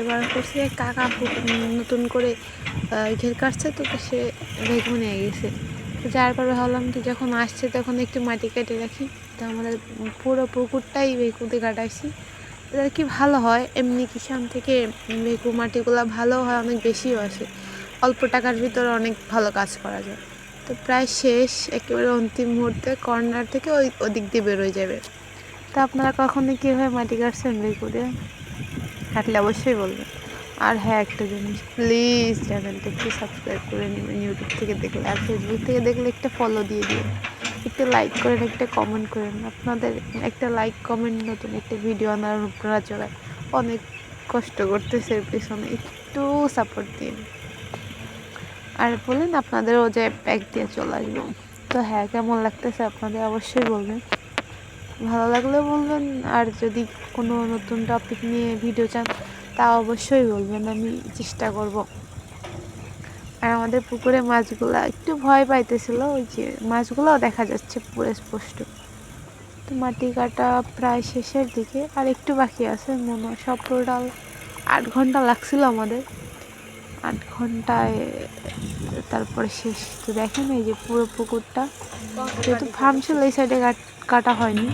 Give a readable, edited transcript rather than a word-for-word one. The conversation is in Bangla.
এবার করছি কাকা নতুন করে ঘের কাটছে, তো সে ভেগু নিয়ে গেছে। তো যার পরে ভাবলাম তো যখন আসছে তখন একটু মাটি কেটে রাখি। তো আমাদের পুরো পুকুরটাই ভেকুতে কাটাইছি। এটা কি ভালো হয়, এমনি কিষান থেকে ভেকু মাটিগুলো ভালো হয়, অনেক বেশিও আসে, অল্প টাকার ভিতরে অনেক ভালো কাজ করা যায়। তো প্রায় শেষ, একেবারে অন্তিম মুহূর্তে কর্নার থেকে ওদিক দিয়ে বেরোয় যাবে। তো আপনারা কখনো কীভাবে মাটি কাটছেন ভেকু দিয়ে? কাটলে অবশ্যই বলবেন। আর হ্যাঁ, একটা জিনিস, প্লিজ চ্যানেলটা একটু সাবস্ক্রাইব করে নেবেন ইউটিউব থেকে দেখলে, আর ফেসবুক থেকে দেখলে একটা ফলো দিয়ে দিন, একটা লাইক করেন, একটা কমেন্ট করেন। আপনাদের একটা লাইক কমেন্ট নতুন একটা ভিডিও আনার অনুপ্রেরণা যোগায়। অনেক কষ্ট করতেছে এর পেছনে, একটু সাপোর্ট দিন। আর বলেন আপনাদেরও যে প্যাক দিয়ে চলে আসবো। তো হ্যাঁ, কেমন লাগতেছে আপনাদের অবশ্যই বলবেন, ভালো লাগলে বলবেন। আর যদি কোনো নতুন টপিক নিয়ে ভিডিও চান তা অবশ্যই বলবেন, আমি চেষ্টা করব। আর আমাদের পুকুরে মাছগুলো একটু ভয় পাইতেছিল, ওই যে মাছগুলোও দেখা যাচ্ছে পুরো স্পষ্ট। তো মাটি কাটা প্রায় শেষের দিকে, আর একটু বাকি আছে মনে হয়। সব টোটাল 8 ঘন্টা লাগছিল আমাদের, 8 ঘন্টায় তারপরে শেষ। তো দেখেন এই যে পুরো পুকুরটা, যেহেতু ফার্ম ছিল এই সাইডে কাটা হয়নি,